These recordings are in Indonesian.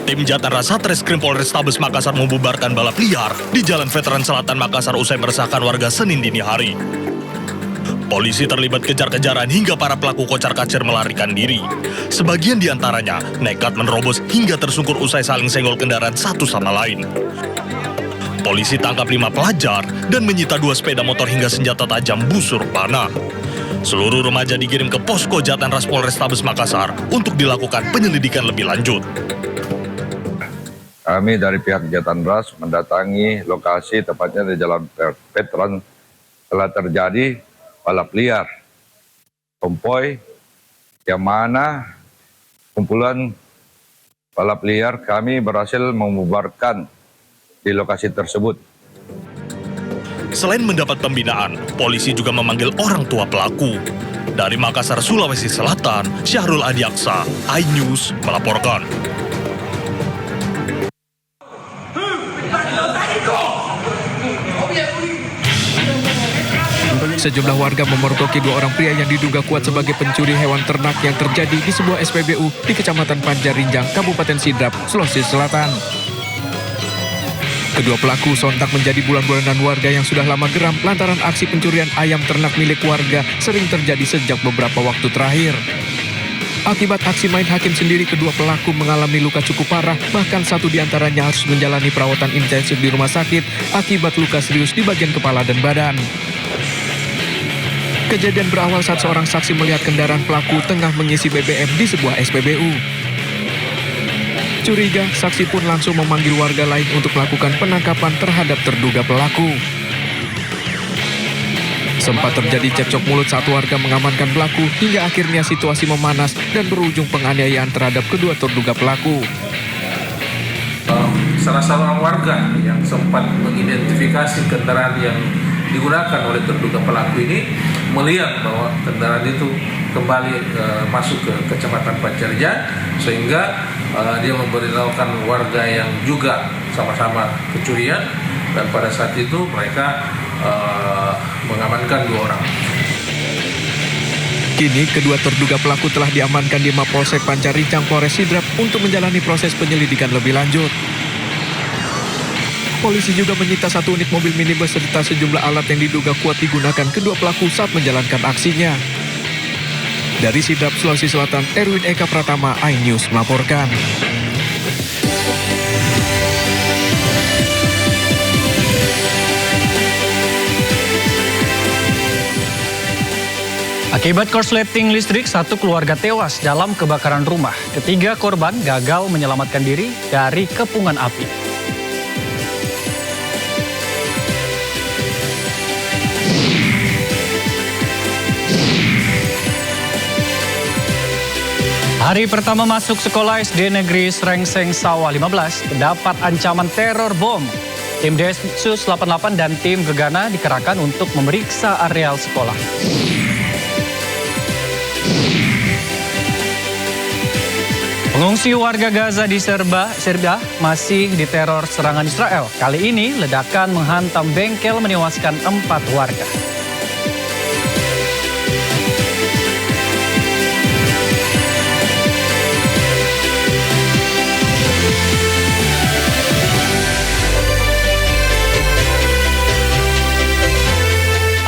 Tim Jatan Satreskrim Polrestabes Makassar membubarkan balap liar di Jalan Veteran Selatan Makassar usai meresahkan warga Senin dini hari. Polisi terlibat kejar-kejaran hingga para pelaku kocar-kacir melarikan diri. Sebagian di antaranya nekat menerobos hingga tersungkur usai saling senggol kendaraan satu sama lain. Polisi tangkap 5 pelajar dan menyita 2 sepeda motor hingga senjata tajam busur panah. Seluruh remaja dikirim ke posko Jatan Ras Polrestabes Makassar untuk dilakukan penyelidikan lebih lanjut. Kami dari pihak Jatan Ras mendatangi lokasi tepatnya di Jalan Veteran telah terjadi balap liar konvoi yang mana kumpulan balap liar kami berhasil membubarkan di lokasi tersebut. Selain mendapat pembinaan, polisi juga memanggil orang tua pelaku. Dari Makassar, Sulawesi Selatan, Syahrul Adiaksa, iNews melaporkan. Sejumlah warga memergoki 2 orang pria yang diduga kuat sebagai pencuri hewan ternak yang terjadi di sebuah SPBU di Kecamatan Panjarinjang, Kabupaten Sidrap, Sulawesi Selatan. Kedua pelaku sontak menjadi bulan-bulanan warga yang sudah lama geram lantaran aksi pencurian ayam ternak milik warga sering terjadi sejak beberapa waktu terakhir. Akibat aksi main hakim sendiri, kedua pelaku mengalami luka cukup parah, bahkan satu di antaranya harus menjalani perawatan intensif di rumah sakit akibat luka serius di bagian kepala dan badan. Kejadian berawal saat seorang saksi melihat kendaraan pelaku tengah mengisi BBM di sebuah SPBU. Curiga, saksi pun langsung memanggil warga lain untuk melakukan penangkapan terhadap terduga pelaku. Sempat terjadi cekcok mulut saat warga mengamankan pelaku hingga akhirnya situasi memanas dan berujung penganiayaan terhadap kedua terduga pelaku. Salah seorang warga yang sempat mengidentifikasi kendaraan yang digunakan oleh terduga pelaku ini melihat bahwa kendaraan itu kembali masuk ke Kecamatan Panjarinjang, sehingga dia memberitahukan warga yang juga sama-sama pencurian, dan pada saat itu mereka mengamankan 2 orang. Kini kedua terduga pelaku telah diamankan di Mapolsek Panjarinjang, Polres Sidrap untuk menjalani proses penyelidikan lebih lanjut. Polisi juga menyita 1 unit mobil minibus serta sejumlah alat yang diduga kuat digunakan kedua pelaku saat menjalankan aksinya. Dari Sidrap, Sulawesi Selatan, Erwin Eka Pratama, iNews melaporkan. Akibat korsleting listrik, 1 keluarga tewas dalam kebakaran rumah. Ketiga korban gagal menyelamatkan diri dari kepungan api. Hari pertama masuk sekolah SD Negeri Srengseng Sawah 15 terdapat ancaman teror bom. Tim Densus 88 dan tim Gegana dikerahkan untuk memeriksa areal sekolah. Pengungsi warga Gaza di Serbia masih diteror serangan Israel. Kali ini ledakan menghantam bengkel menewaskan 4 warga.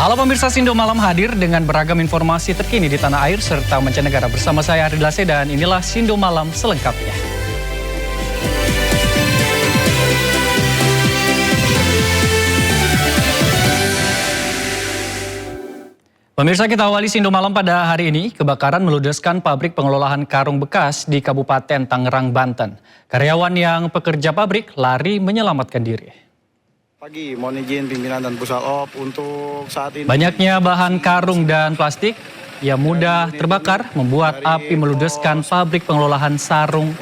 Halo pemirsa, Sindo Malam hadir dengan beragam informasi terkini di tanah air serta mancanegara. Bersama saya Ardi Lase dan inilah Sindo Malam selengkapnya. Pemirsa, kita awali Sindo Malam pada hari ini. Kebakaran meludeskan pabrik pengolahan karung bekas di Kabupaten Tangerang, Banten. Karyawan yang pekerja pabrik lari menyelamatkan diri. Pagi, mohon izin pimpinan dan Pusalop untuk saat ini. Banyaknya bahan karung dan plastik yang mudah terbakar membuat api meludeskan pabrik pengolahan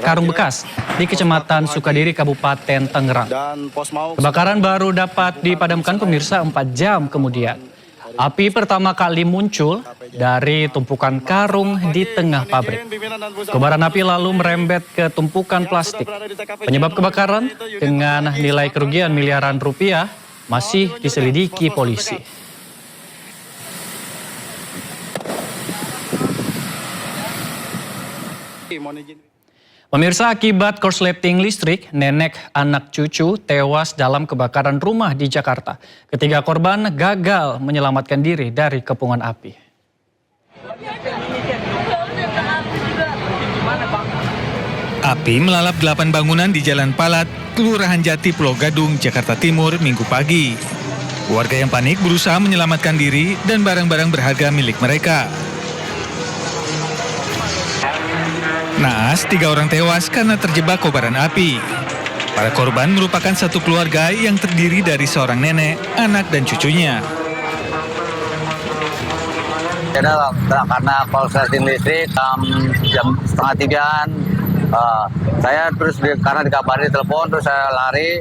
karung bekas di Kecamatan Sukadiri, Kabupaten Tangerang. Kebakaran baru dapat dipadamkan pemirsa 4 jam kemudian. Api pertama kali muncul dari tumpukan karung di tengah pabrik. Kobaran api lalu merembet ke tumpukan plastik. Penyebab kebakaran dengan nilai kerugian miliaran rupiah masih diselidiki polisi. Pemirsa, akibat korsleting listrik, nenek anak cucu tewas dalam kebakaran rumah di Jakarta. Ketiga korban gagal menyelamatkan diri dari kepungan api. Api melalap 8 bangunan di Jalan Palat, Kelurahan Jati, Pulau Gadung, Jakarta Timur, Minggu pagi. Warga yang panik berusaha menyelamatkan diri dan barang-barang berharga milik mereka. Naas, 3 orang tewas karena terjebak kobaran api. Para korban merupakan satu keluarga yang terdiri dari seorang nenek, anak, dan cucunya. Karena korsleting listrik jam setengah 3-an, saya terus karena dikabari telepon, terus saya lari,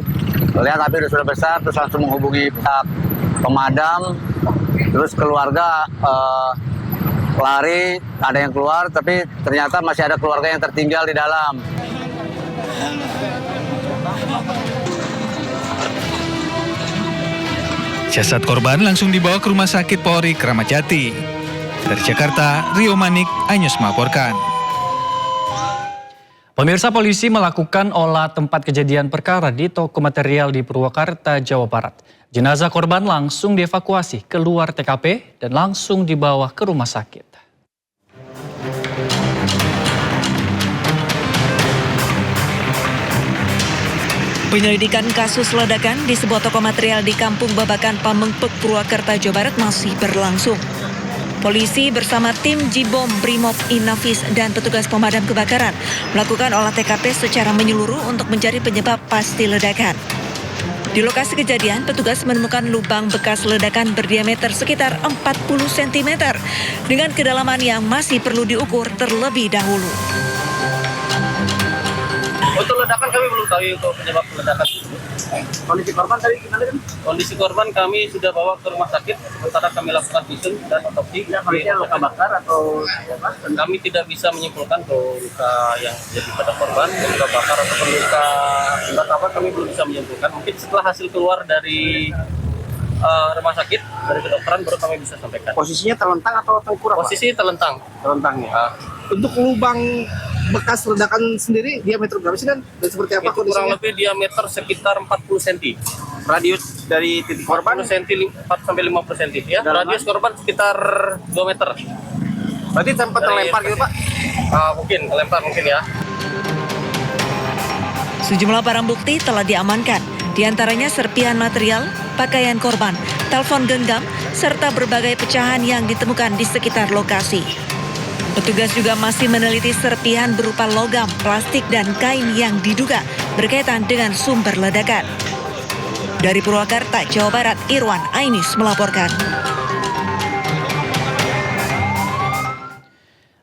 lihat api sudah besar, terus langsung menghubungi pihak pemadam, terus keluarga lari, ada yang keluar, tapi ternyata masih ada keluarga yang tertinggal di dalam. Jasad korban langsung dibawa ke Rumah Sakit Polri Kramat Jati. Dari Jakarta, Rio Manik, Anyus melaporkan. Pemirsa, polisi melakukan olah tempat kejadian perkara di toko material di Purwakarta, Jawa Barat. Jenazah korban langsung dievakuasi keluar TKP dan langsung dibawa ke rumah sakit. Penyelidikan kasus ledakan di sebuah toko material di Kampung Babakan, Pamengpek, Purwakarta, Jawa Barat masih berlangsung. Polisi bersama tim Jibom, Brimob, Inafis, dan petugas pemadam kebakaran melakukan olah TKP secara menyeluruh untuk mencari penyebab pasti ledakan. Di lokasi kejadian, petugas menemukan lubang bekas ledakan berdiameter sekitar 40 cm dengan kedalaman yang masih perlu diukur terlebih dahulu. Untuk ledakan kami belum tahu itu penyebab ledakan. Kondisi korban tadi gimana kan? Kondisi korban kami sudah bawa ke rumah sakit, sementara kami lakukan visum dan otopsi. Kondisinya luka bakar atau apa? Kami tidak bisa menyimpulkan kalau luka yang terjadi pada korban, luka bakar atau luka tembak apa, kami belum bisa menyimpulkan. Mungkin setelah hasil keluar dari rumah sakit, dari kedokteran baru kami bisa sampaikan. Posisinya terlentang atau tengkurap? Posisi terlentang. Terlentang ya. Untuk lubang bekas ledakan sendiri diameter berapa sih dan seperti apa itu kondisinya? Kurang lebih diameter sekitar 40 cm. Radius dari titik korban 40 cm 4 sampai 50 cm ya. Radius korban sekitar 2 meter. Berarti sempat terlempar gitu, Pak? Mungkin terlempar mungkin ya. Sejumlah barang bukti telah diamankan, di antaranya serpihan material, pakaian korban, telepon genggam, serta berbagai pecahan yang ditemukan di sekitar lokasi. Petugas juga masih meneliti serpihan berupa logam, plastik, dan kain yang diduga berkaitan dengan sumber ledakan. Dari Purwakarta, Jawa Barat, Irwan Ainis melaporkan.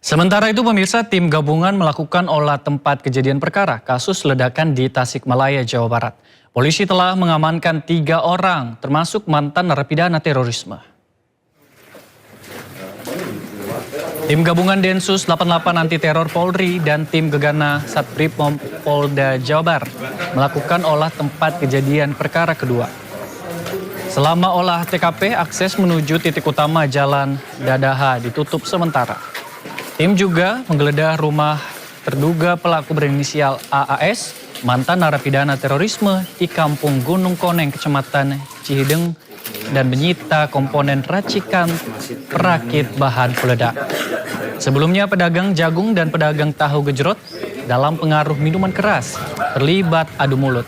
Sementara itu, pemirsa, tim gabungan melakukan olah tempat kejadian perkara kasus ledakan di Tasikmalaya, Jawa Barat. Polisi telah mengamankan 3 orang, termasuk mantan narapidana terorisme. Tim gabungan Densus 88 Anti Teror Polri dan tim Gegana Satbrimob Polda Jawa Barat melakukan olah tempat kejadian perkara kedua. Selama olah TKP, akses menuju titik utama Jalan Dadaha ditutup sementara. Tim juga menggeledah rumah terduga pelaku berinisial AAS, mantan narapidana terorisme di Kampung Gunung Koneng, Kecamatan Cihideng, dan menyita komponen racikan perakit bahan peledak. Sebelumnya, pedagang jagung dan pedagang tahu gejrot dalam pengaruh minuman keras terlibat adu mulut.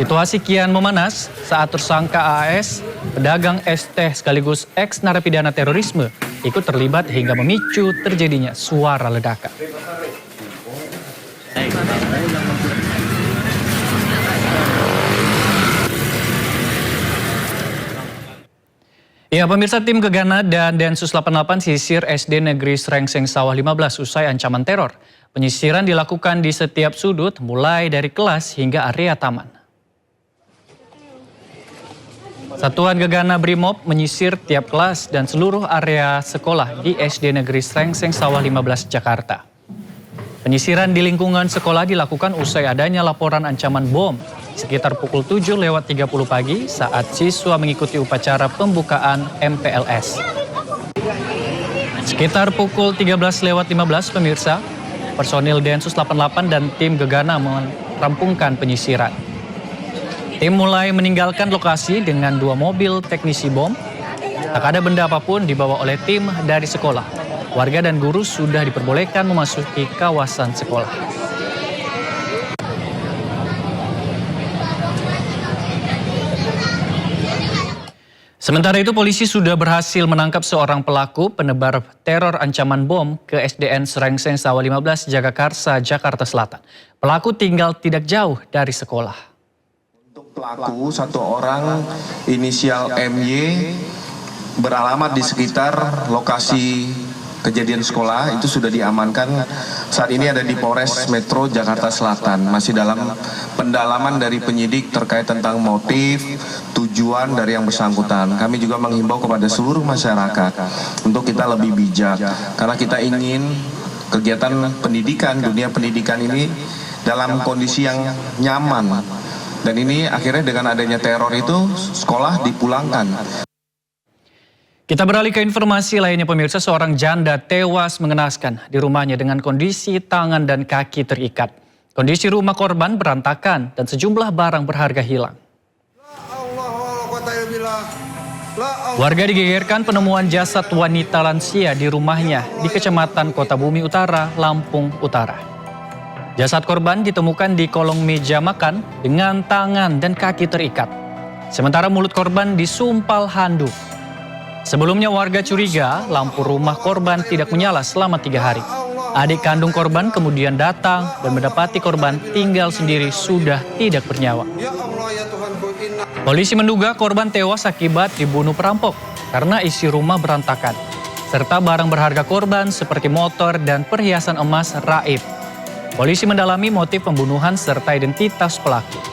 Situasi kian memanas saat tersangka AAS, pedagang es teh sekaligus ex narapidana terorisme, ikut terlibat hingga memicu terjadinya suara ledakan. Ya, pemirsa, tim Gegana dan Densus 88 sisir SD Negeri Srengseng Sawah 15 usai ancaman teror. Penyisiran dilakukan di setiap sudut, mulai dari kelas hingga area taman. Satuan Gegana Brimob menyisir tiap kelas dan seluruh area sekolah di SD Negeri Srengseng Sawah 15 Jakarta. Penyisiran di lingkungan sekolah dilakukan usai adanya laporan ancaman bom sekitar pukul 7:30 pagi saat siswa mengikuti upacara pembukaan MPLS. Sekitar pukul 13:15 pemirsa, personil Densus 88 dan tim Gegana merampungkan penyisiran. Tim mulai meninggalkan lokasi dengan 2 mobil teknisi bom. Tak ada benda apapun dibawa oleh tim dari sekolah. Warga dan guru sudah diperbolehkan memasuki kawasan sekolah. Sementara itu, polisi sudah berhasil menangkap seorang pelaku penebar teror ancaman bom ke SDN Serengseng Sawah 15 Jagakarsa, Jakarta Selatan. Pelaku tinggal tidak jauh dari sekolah. Untuk pelaku, satu orang inisial MY beralamat di sekitar lokasi kejadian sekolah, itu sudah diamankan. Saat ini ada di Polres Metro Jakarta Selatan, masih dalam pendalaman dari penyidik terkait tentang motif, tujuan dari yang bersangkutan. Kami juga menghimbau kepada seluruh masyarakat untuk kita lebih bijak, karena kita ingin kegiatan pendidikan, dunia pendidikan ini dalam kondisi yang nyaman. Dan ini akhirnya dengan adanya teror itu, sekolah dipulangkan. Kita beralih ke informasi lainnya, pemirsa. Seorang janda tewas mengenaskan di rumahnya dengan kondisi tangan dan kaki terikat. Kondisi rumah korban berantakan dan sejumlah barang berharga hilang. Warga digegerkan penemuan jasad wanita lansia di rumahnya di Kecamatan Kota Bumi Utara, Lampung Utara. Jasad korban ditemukan di kolong meja makan dengan tangan dan kaki terikat. Sementara mulut korban disumpal handuk. Sebelumnya warga curiga lampu rumah korban tidak menyala selama 3 hari. Adik kandung korban kemudian datang dan mendapati korban tinggal sendiri sudah tidak bernyawa. Polisi menduga korban tewas akibat dibunuh perampok karena isi rumah berantakan, serta barang berharga korban seperti motor dan perhiasan emas raib. Polisi mendalami motif pembunuhan serta identitas pelaku.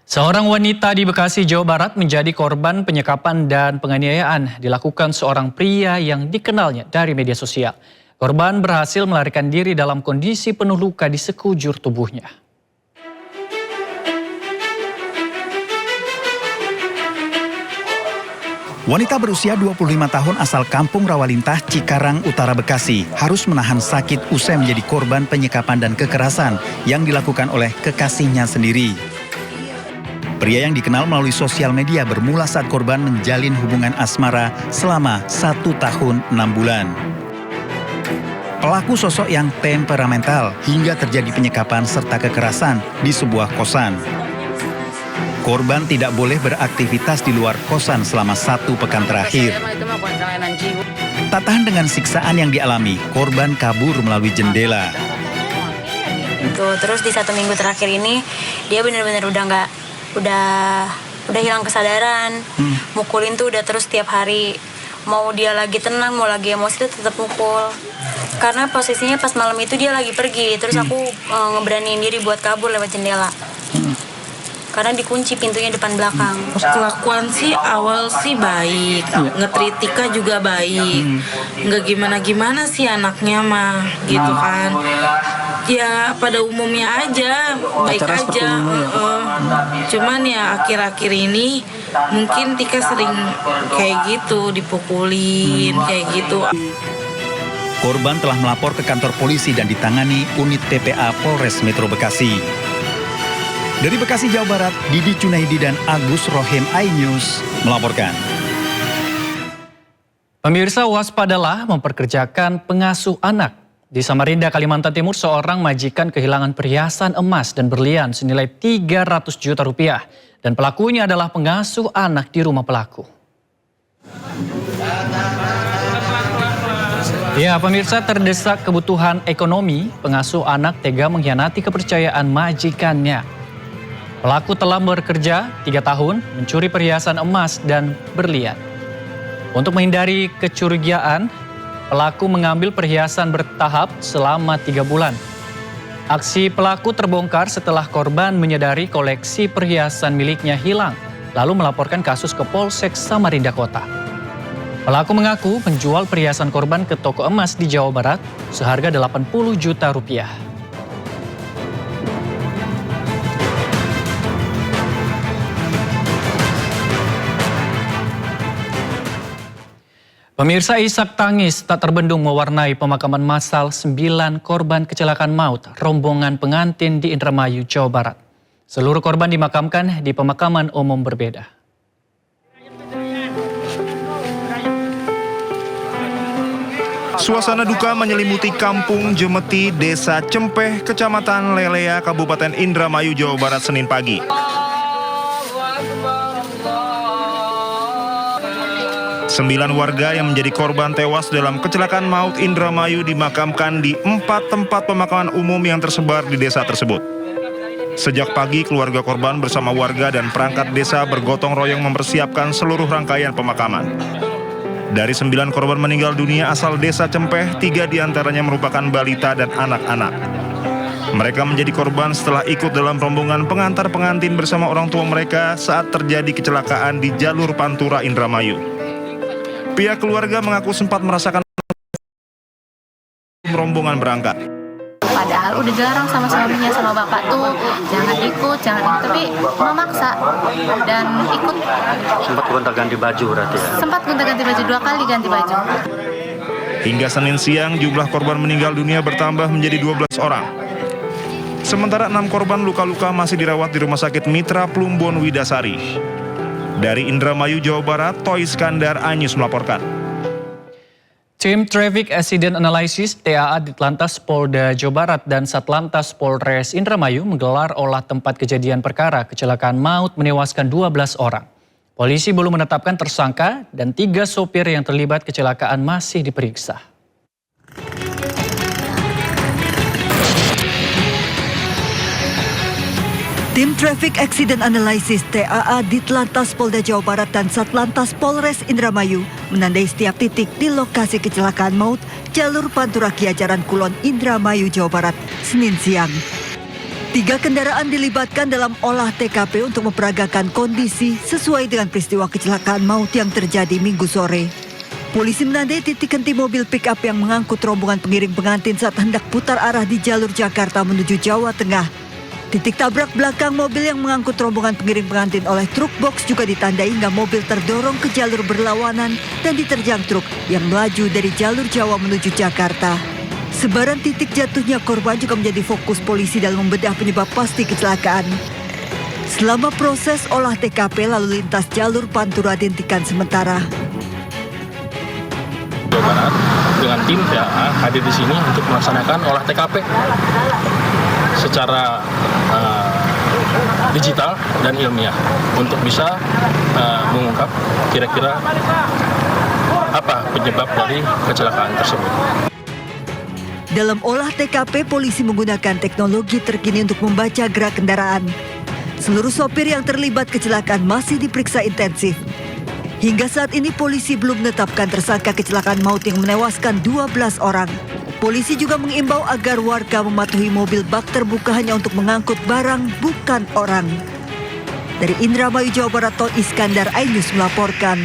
Seorang wanita di Bekasi, Jawa Barat menjadi korban penyekapan dan penganiayaan dilakukan seorang pria yang dikenalnya dari media sosial. Korban berhasil melarikan diri dalam kondisi penuh luka di sekujur tubuhnya. Wanita berusia 25 tahun asal Kampung Rawalintah, Cikarang Utara, Bekasi harus menahan sakit usai menjadi korban penyekapan dan kekerasan yang dilakukan oleh kekasihnya sendiri. Pria yang dikenal melalui sosial media bermula saat korban menjalin hubungan asmara selama 1 tahun 6 bulan. Pelaku sosok yang temperamental hingga terjadi penyekapan serta kekerasan di sebuah kosan. Korban tidak boleh beraktivitas di luar kosan selama 1 pekan terakhir. Tak tahan dengan siksaan yang dialami, korban kabur melalui jendela. Terus di 1 minggu terakhir ini dia benar-benar udah hilang kesadaran. Mukulin tuh udah terus tiap hari. Mau dia lagi tenang, mau lagi emosi tuh tetap mukul. Karena posisinya pas malam itu dia lagi pergi. Terus aku ngeberaniin diri buat kabur lewat jendela. Karena dikunci pintunya depan belakang. Kelakuan sih awal sih baik, nge-treat Tika juga baik, nggak gimana-gimana sih anaknya mah, gitu kan. Ya pada umumnya aja, baik aja. Cuman ya akhir-akhir ini mungkin Tika sering kayak gitu, dipukulin, kayak gitu. Korban telah melapor ke kantor polisi dan ditangani unit TPA Polres Metro Bekasi. Dari Bekasi, Jawa Barat, Didi Cunaidi dan Agus Rohim iNews melaporkan. Pemirsa, waspadalah memperkerjakan pengasuh anak. Di Samarinda, Kalimantan Timur, seorang majikan kehilangan perhiasan emas dan berlian senilai 300 juta rupiah. Dan pelakunya adalah pengasuh anak di rumah pelaku. Ya, pemirsa, terdesak kebutuhan ekonomi, pengasuh anak tega mengkhianati kepercayaan majikannya. Pelaku telah bekerja 3 tahun mencuri perhiasan emas dan berlian. Untuk menghindari kecurigaan, pelaku mengambil perhiasan bertahap selama 3 bulan. Aksi pelaku terbongkar setelah korban menyadari koleksi perhiasan miliknya hilang, lalu melaporkan kasus ke Polsek Samarinda Kota. Pelaku mengaku menjual perhiasan korban ke toko emas di Jawa Barat seharga 80 juta rupiah. Pemirsa, isak tangis tak terbendung mewarnai pemakaman massal 9 korban kecelakaan maut rombongan pengantin di Indramayu, Jawa Barat. Seluruh korban dimakamkan di pemakaman umum berbeda. Suasana duka menyelimuti Kampung Jemeti, Desa Cempeh, Kecamatan Lelea, Kabupaten Indramayu, Jawa Barat, Senin pagi. Sembilan warga yang menjadi korban tewas dalam kecelakaan maut Indramayu dimakamkan di 4 tempat pemakaman umum yang tersebar di desa tersebut. Sejak pagi, keluarga korban bersama warga dan perangkat desa bergotong royong mempersiapkan seluruh rangkaian pemakaman. Dari 9 korban meninggal dunia asal desa Cempeh, 3 diantaranya merupakan balita dan anak-anak. Mereka menjadi korban setelah ikut dalam rombongan pengantar pengantin bersama orang tua mereka saat terjadi kecelakaan di jalur Pantura Indramayu. Pihak keluarga mengaku sempat merasakan rombongan berangkat. Padahal udah dilarang sama suaminya sama bapak tuh jangan ikut, tapi memaksa dan ikut. Sempat gonta-ganti baju berarti ya? Sempat gonta-ganti baju, 2 kali ganti baju. Hingga Senin siang, jumlah korban meninggal dunia bertambah menjadi 12 orang. Sementara 6 korban luka-luka masih dirawat di Rumah Sakit Mitra Plumbon Widasari. Dari Indramayu, Jawa Barat, Toy Iskandar, Anyus melaporkan. Tim Traffic Accident Analysis TAA Ditlantas Polda Jawa Barat dan Satlantas Polres Indramayu menggelar olah tempat kejadian perkara kecelakaan maut menewaskan 12 orang. Polisi belum menetapkan tersangka dan 3 sopir yang terlibat kecelakaan masih diperiksa. Tim Traffic Accident Analysis TAA Ditlantas Polda Jawa Barat dan Satlantas Polres Indramayu menandai setiap titik di lokasi kecelakaan maut jalur Pantura Kiajaran Kulon Indramayu, Jawa Barat, Senin siang. 3 kendaraan dilibatkan dalam olah TKP untuk memperagakan kondisi sesuai dengan peristiwa kecelakaan maut yang terjadi Minggu sore. Polisi menandai titik henti mobil pick-up yang mengangkut rombongan pengiring pengantin saat hendak putar arah di jalur Jakarta menuju Jawa Tengah. Titik tabrak belakang mobil yang mengangkut rombongan pengiring pengantin oleh truk box juga ditandai hingga mobil terdorong ke jalur berlawanan dan diterjang truk yang melaju dari jalur Jawa menuju Jakarta. Sebaran titik jatuhnya korban juga menjadi fokus polisi dalam membedah penyebab pasti kecelakaan. Selama proses olah TKP, lalu lintas jalur Pantura dihentikan sementara. Jawa Barat dengan tim TAA hadir di sini untuk melaksanakan olah TKP secara digital dan ilmiah untuk bisa mengungkap kira-kira apa penyebab dari kecelakaan tersebut. Dalam olah TKP, polisi menggunakan teknologi terkini untuk membaca gerak kendaraan. Seluruh sopir yang terlibat kecelakaan masih diperiksa intensif. Hingga saat ini polisi belum menetapkan tersangka kecelakaan maut yang menewaskan 12 orang. Polisi juga mengimbau agar warga mematuhi mobil bak terbuka hanya untuk mengangkut barang, bukan orang. Dari Indramayu, Jawa Barat, Toy Iskandar, Ainus melaporkan.